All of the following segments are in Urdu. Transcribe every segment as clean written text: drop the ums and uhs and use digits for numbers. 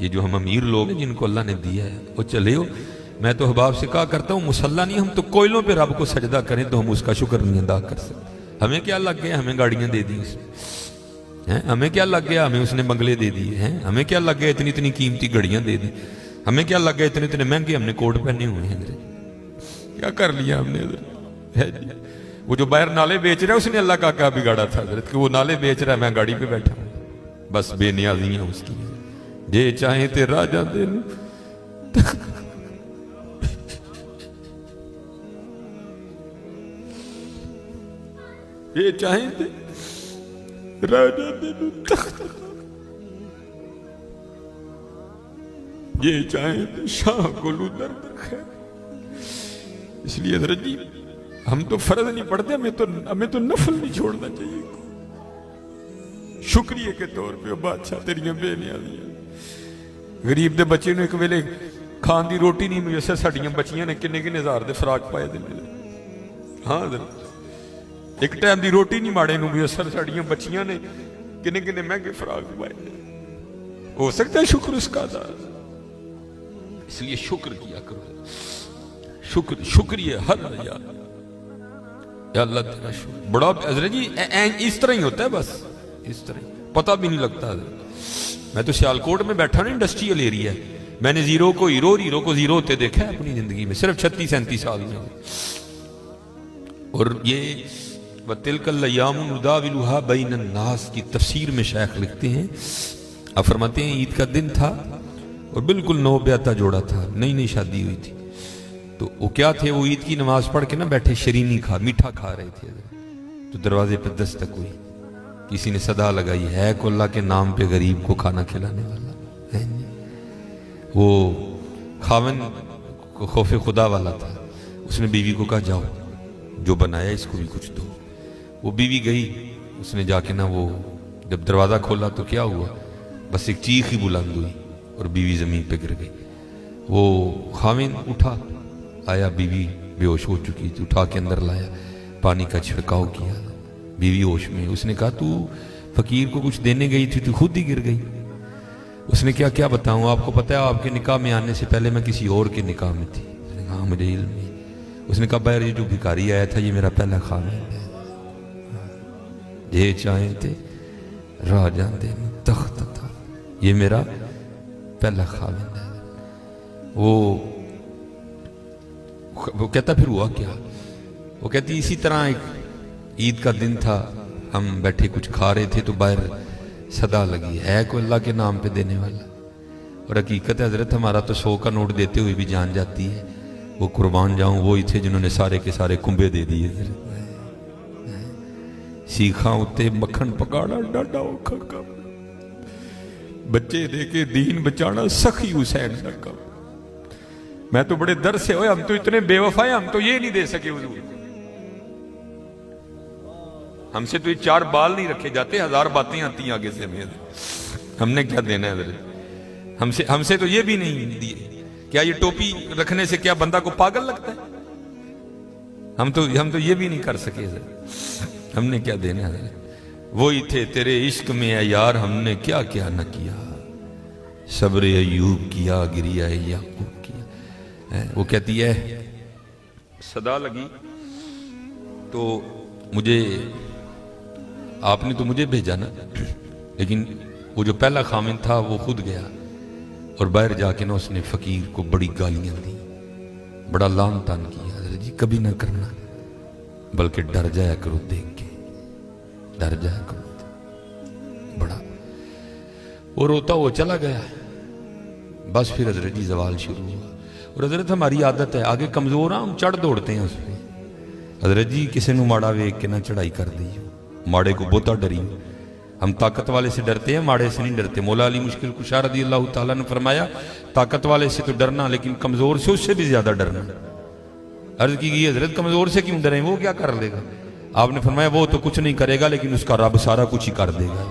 یہ جو ہم امیر لوگ ہیں جن کو اللہ نے دیا ہے وہ چلے ہو. میں تو احباب سے کہا کرتا ہوں مسلح نہیں، ہم تو کوئلوں پہ رب کو سجدہ کریں تو ہم اس کا شکر نہیں ادا کر سکتے. ہمیں کیا لگ گیا ہمیں گاڑیاں دے دی اس میں، ہمیں کیا لگ گیا ہمیں اس نے بنگلے دے دیے ہیں، ہمیں کیا لگ گیا اتنی اتنی قیمتی گھڑیاں دے دی، ہمیں کیا لگ گیا اتنے اتنے مہنگے ہم نے کوٹ پہنے ہوئے ہیں. کیا کر لیا ہم نے حضرت؟ وہ جو باہر نالے بیچ رہا ہے اس نے اللہ کا کیا بگاڑا تھا حضرت کہ وہ نالے بیچ رہا ہے، میں گاڑی پہ بیٹھا ہوں. بس بے نیازی ہیں اس کی. جے چاہیں تے راجہ دے یہ چاہیں تے راجہ دے تخت، یہ چاہیں تے شاہ گلو درد خیر. اس لیے حضرت جی ہم تو فرض نہیں پڑھتے، ہمیں تو نفل نہیں چھوڑنا چاہیے. شکریہ کے طور پہ بادشاہ تیریاں بے نیازیاں. غریب دے بچے نے ایک ویلے کھان دی روٹی نہیں میسر، ساڈیاں بچیاں نے کنے کنے ہزار دے فراق پائے دے میرے. ہاں حضرت ایک ٹائم دی روٹی نہیں ماڑے نو میسر، ساڈیاں بچیاں نے کنے کنے مہنگے فراق پائے دے. ہو سکتا ہے شکر اس کا ادا. اس لیے شکر کیا کرو، شکریہ ہر یار یا اللہ تیرا شکر. بڑا حضرت جی اس طرح ہی ہوتا ہے، بس اس طرح پتہ بھی نہیں لگتا حضرت. میں تو سیالکوٹ میں بیٹھا نا، انڈسٹریل ایریا ہے، میں نے زیرو کو ہیرو اور ہیرو کو زیرو ہوتے دیکھا ہے اپنی زندگی میں صرف 36-37 سال میں. اور یہ وَتِلْكَ الْأَيَّامُ نُدَاوِلُهَا بَيْنَ النَّاسِ کی تفسیر میں شیخ لکھتے ہیں، آپ فرماتے ہیں عید کا دن تھا اور بالکل نو بیاتا جوڑا تھا، نئی نئی شادی ہوئی تھی. تو وہ کیا تھے، وہ عید کی نماز پڑھ کے نا بیٹھے شرینی میٹھا کھا رہے تھے. تو دروازے پہ دستک ہوئی، کسی نے صدا لگائی، ہے کو اللہ کے نام پہ غریب کو کھانا کھلانے والا. وہ خاون کو خوف خدا والا تھا، اس نے بیوی کو کہا جاؤ جو بنایا اس کو بھی کچھ دو. وہ بیوی گئی، اس نے جا کے نا وہ جب دروازہ کھولا تو کیا ہوا، بس ایک چیخ ہی بلند ہوئی اور بیوی زمین پہ گر گئی. وہ خاون اٹھا، آیا، بیوی بے ہوش ہو چکی تھی، اٹھا کے اندر لایا، پانی کا چھڑکاؤ کیا، بیوی ہوش میں. اس نے کہا تو فقیر کو کچھ دینے گئی تھی تو خود ہی گر گئی. اس نے کیا بتاؤں، آپ کو پتہ ہے آپ کے نکاح میں آنے سے پہلے میں کسی اور کے نکاح میں تھی. اس نے کہا ہاں مجھے علم ہے. اس نے کہا باہر یہ جو بھکاری آیا تھا یہ میرا پہلا خاون ہے، یہ چاہیں تھے راجہ دے تخت تھا، یہ میرا پہلا خاون ہے. وہ کہتا پھر ہوا کیا، وہ کہتی اسی طرح ایک عید کا دن تھا، ہم بیٹھے کچھ کھا رہے تھے تو باہر صدا لگی، ہے کوئی اللہ کے نام پہ دینے والا. اور حقیقت ہے حضرت ہمارا تو 100 کا نوٹ دیتے ہوئے بھی جان جاتی ہے. وہ قربان جاؤں وہی تھے جنہوں نے سارے کے سارے کنبے دے دیے. سیکھاں اتے مکھن پکاڑا ڈاڈا اوکھا کام، بچے دے کے دین بچانا سخی حسین کا کام. میں تو بڑے در سے ہوئے، ہم تو اتنے بے وفا ہیں، ہم تو یہ نہیں دے سکے حضور. ہم سے تو یہ 4 بال نہیں رکھے جاتے، 1000 باتیں آتی ہیں آگے سے ہمیں. ہم نے کیا دینا ہے حضرت؟ ہم سے تو یہ بھی نہیں دیے. کیا یہ ٹوپی رکھنے سے کیا بندہ کو پاگل لگتا ہے؟ ہم تو یہ بھی نہیں کر سکے حضرت. ہم نے کیا دینا ہے حضرت؟ وہی تھے تیرے عشق میں اے یار، ہم نے کیا کیا نہ کیا، صبر ایوب کیا، گریہ یعقوب کیا. وہ کہتی ہے صدا لگی تو مجھے، آپ نے تو مجھے بھیجا نا، لیکن وہ جو پہلا خامن تھا وہ خود گیا اور باہر جا کے نا اس نے فقیر کو بڑی گالیاں دی، بڑا لان تان کیا. حضرت جی کبھی نہ کرنا، بلکہ ڈر جایا کرو دیکھ کے، ڈر جایا کرو بڑا. وہ روتا وہ چلا گیا. بس پھر حضرت جی زوال شروع ہوا. اور حضرت ہماری عادت ہے آگے کمزور ہاں ہم چڑھ دوڑتے ہیں اس پہ. حضرت جی کسی نو ماڑا ویک کے نہ چڑھائی کر دی، ماڑے کو بہتا ڈری. ہم طاقت والے سے ڈرتے ہیں، ماڑے سے نہیں ڈرتے. مولا علی مشکل کشا رضی اللہ تعالیٰ نے فرمایا طاقت والے سے تو ڈرنا لیکن کمزور سے اس سے بھی زیادہ ڈرنا. عرض کی گئی حضرت کمزور سے کیوں ڈریں، وہ کیا کر لے گا؟ آپ نے فرمایا وہ تو کچھ نہیں کرے گا لیکن اس کا رب سارا کچھ ہی کر دے گا.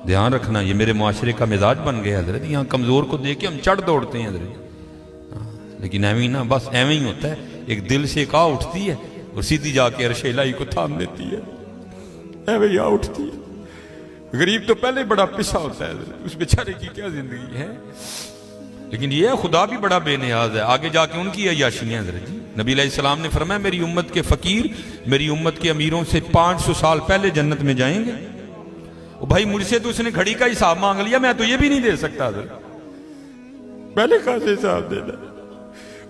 دھیان رکھنا، یہ میرے معاشرے کا مزاج بن گیا حضرت. یہاں کمزور کو دیکھ کے ہم چڑھ دوڑتے ہیں حضرت، لیکن ایویں نہ، بس ایویں ہی ہوتا ہے. ایک دل سے ایک آ اٹھتی ہے اور سیدھی جا کے عرش الہی کو تھام لیتی ہے، ایویں آ اٹھتی ہے. غریب تو پہلے بڑا پسا ہوتا ہے، اس بیچارے کی کیا زندگی ہے. لیکن یہ خدا بھی بڑا بے نیاز ہے. آگے جا کے ان کی عیاشیاں حضرت جی. نبی علیہ السلام نے فرمایا میری امت کے فقیر میری امت کے امیروں سے 500 سال پہلے جنت میں جائیں گے. بھائی مجھ سے تو اس نے گھڑی کا حساب مانگ لیا، میں تو یہ بھی نہیں دے سکتا حضرت. پہلے کہاں سے حساب دینا؟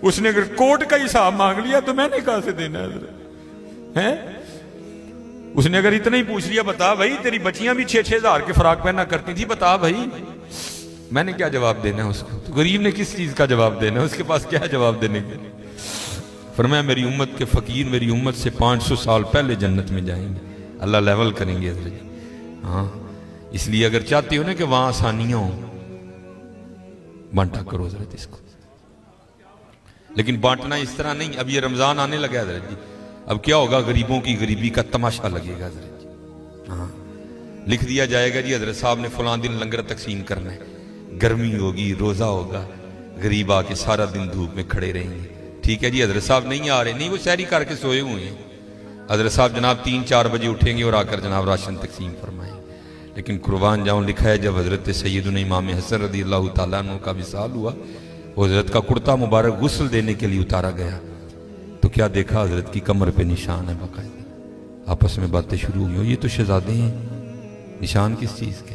اس نے اگر کوٹ کا حساب مانگ لیا تو میں نے کہاں سے دینا حضرت ہے؟ اس نے اگر اتنا ہی پوچھ لیا بتا بھائی تیری بچیاں بھی 6-6 ہزار کے فراق پہنا کرتی تھی، بتا بھائی میں نے کیا جواب دینا ہے اس کو؟ تو غریب نے کس چیز کا جواب دینا ہے؟ اس کے پاس کیا جواب دینے کے؟ فرمایا میری امت کے فقیر میری امت سے 500 سال پہلے جنت میں جائیں گے. اللہ لیول کریں گے حضرت جی. ہاں اس لیے اگر چاہتے ہو نا کہ وہاں آسانیاں ہوں بانٹا کرو حضرت اس کو. لیکن بانٹنا اس طرح نہیں. اب یہ رمضان آنے لگا حضرت جی، اب کیا ہوگا؟ غریبوں کی غریبی کا تماشا لگے گا حضرت جی. ہاں لکھ دیا جائے گا جی حضرت صاحب نے فلاں دن لنگر تقسیم کرنا ہے، گرمی ہوگی روزہ ہوگا، غریب آ کے سارا دن دھوپ میں کھڑے رہیں گے. ٹھیک ہے جی حضرت صاحب نہیں آ رہے، نہیں وہ سحری کر کے سوئے ہوئے ہیں. حضرت صاحب جناب 3-4 بجے اٹھیں گے اور آ کر جناب راشن تقسیم فرمائیں. لیکن قربان جاؤں لکھا ہے جب حضرت سیدنا امام حسن رضی اللہ تعالیٰ عنہ کا وصال ہوا، وہ حضرت کا کرتا مبارک غسل دینے کے لیے اتارا گیا تو کیا دیکھا؟ حضرت کی کمر پہ نشان ہے باقاعدہ. آپس میں باتیں شروع ہوئی، یہ تو شہزادے ہیں، نشان کس چیز کے؟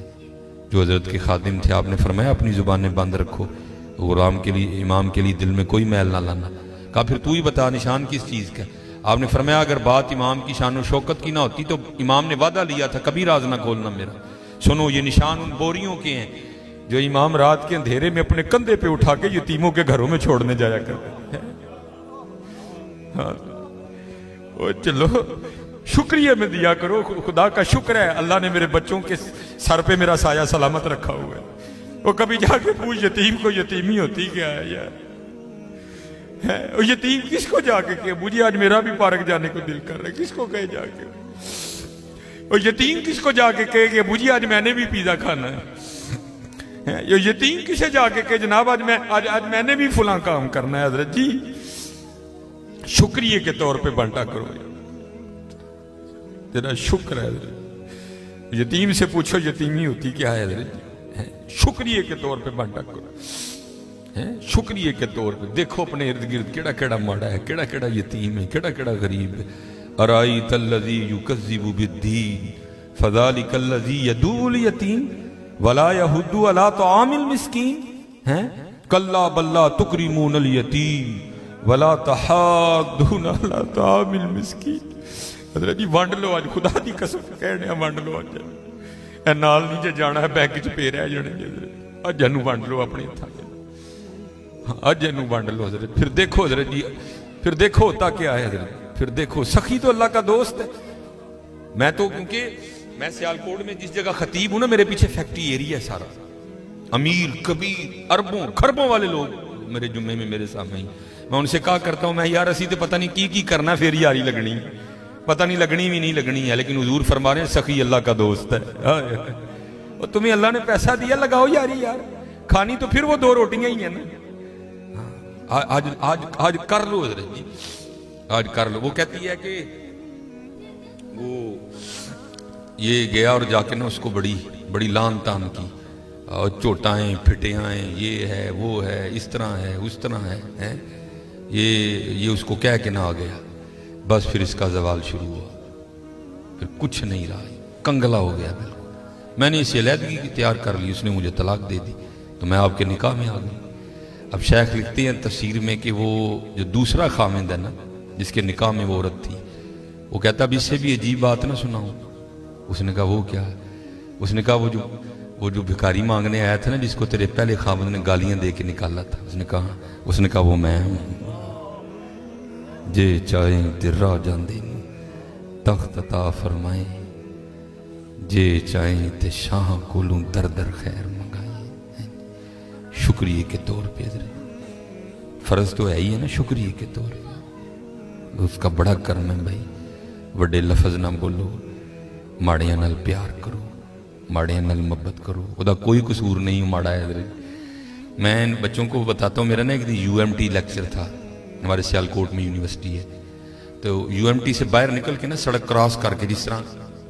جو حضرت کے خادم تھے آپ نے فرمایا اپنی زبانیں بند رکھو، غلام کے لیے امام کے لیے دل میں کوئی میل نہ لانا. کہا پھر تو ہی بتا نشان کس چیز کا؟ آپ نے فرمایا اگر بات امام کی شان و شوکت کی نہ ہوتی تو امام نے وعدہ لیا تھا کبھی راز نہ کھولنا میرا. سنو یہ نشان ان بوریوں کے ہیں جو امام رات کے اندھیرے میں اپنے کندھے پہ اٹھا کے یتیموں کے گھروں میں چھوڑنے جایا کرتے ہیں. چلو شکریہ میں دیا کرو، خدا کا شکر ہے اللہ نے میرے بچوں کے سر پہ میرا سایہ سلامت رکھا ہوا ہے. وہ کبھی جا کے پوچھ یتیم کو یتیمی ہوتی کیا ہے یار؟ یتیم کس کو جا کے کہ مجھے آج میرا بھی پارک جانے کو دل کر رہا ہے، کس کو کہے جا کے؟ اور یتیم کس کو جا کے کہے کہ مجھے آج میں نے بھی پیزا کھانا ہے؟ یہ یتیم کسے جا کے کہ جناب آج میں نے بھی فلاں کام کرنا ہے؟ حضرت جی شکریہ کے طور پہ بانٹا کرو، تیرا شکر ہے حضرت. یتیم سے پوچھو یتیمی ہوتی کیا ہے حضرت جی؟ شکریہ کے طور پہ بانٹا کرو، شکریہ کے طور پہ. دیکھو اپنے ارد گرد کیڑا کیڑا ماڑا ہے، کیڑا کیڑا یتیم ہے، کیڑا کیڑا غریب ہے. ارائیت الذی یکذب بالدین فذلک الذی یدعو الیتیم ولا یحض علی طعام المسکین. کلا بل لا تکرمون الیتیم ولا تحاضون علی طعام المسکین. حضرت جی ونڈ لو آج، خدا دی قسم کہنے ونڈ لو آج. اے نال نہیں جے جانا ہے بینک چ پے رہ جانے جی. اج اینو ونڈ لو اپنے ہتھاں، اج اینو ونڈ لو حضرت. پھر دیکھو حضرت جی، پھر دیکھو ہوتا کیا ہے حضرت. پھر دیکھو سخی تو اللہ کا دوست ہے. میں تو کیونکہ میں سیالکوٹ میں جس جگہ خطیب ہوں نا میرے پیچھے فیکٹری ایریا ہے سارا، امیر کبیر اربوں خربوں والے لوگ میرے جمعے میں میرے سامنے ہی. میں ان سے کہا کرتا ہوں میں یار اسی تو پتہ نہیں کی کرنا پھر یاری لگنی، پتہ نہیں لگنی بھی نہیں لگنی ہے، لیکن حضور فرما رہے ہیں سخی اللہ کا دوست ہے. اور تمہیں اللہ نے پیسہ دیا لگاؤ یاری یار، کھانی تو پھر وہ 2 روٹیاں ہی ہیں نا. آج کر لو حضرت جی، آج کر لو. وہ کہتی ہے کہ وہ یہ گیا اور جا کے نا اس کو بڑی لان تان کی، اور چوٹائیں پھٹیاں، یہ ہے وہ ہے اس طرح ہے اس طرح ہے. یہ اس کو کہہ کے نہ آ گیا، بس پھر اس کا زوال شروع ہوا، پھر کچھ نہیں رہا، کنگلا ہو گیا بالکل. میں نے اسے علیحدگی تیار کر لی، اس نے مجھے طلاق دے دی تو میں آپ کے نکاح میں آ گئی. اب شیخ لکھتے ہیں تفسیر میں کہ وہ جو دوسرا خامند ہے نا جس کے نکاح میں وہ عورت تھی، وہ کہتا اب اس سے بھی عجیب بات نہ سناؤں. اس نے کہا وہ کیا؟ اس نے کہا وہ جو بھکاری مانگنے آیا تھا نا جس کو تیرے پہلے خامند نے گالیاں دے کے نکالا تھا، اس نے کہا وہ میں ہوں. جے چاہیں درا جاندے تخت عطا فرمائیں، جے چاہیں تے شاہ کولوں در در خیر منگائیں. شکریہ کے طور پہ فرض تو ہے ہی ہے نا، شکریہ کے طور پہ اس کا بڑا کرم ہے بھائی. وڈے لفظ نہ بولو، ماڑیاں نال پیار کرو، ماڑیاں نال محبت کرو. وہ دا کوئی قصور نہیں ماڑا ہے. میں بچوں کو بتاتا ہوں، میرا نا ایک UMT لیکچر تھا، ہمارے سیالکوٹ میں یونیورسٹی ہے، تو UMT سے باہر نکل کے نا سڑک کراس کر کے جس طرح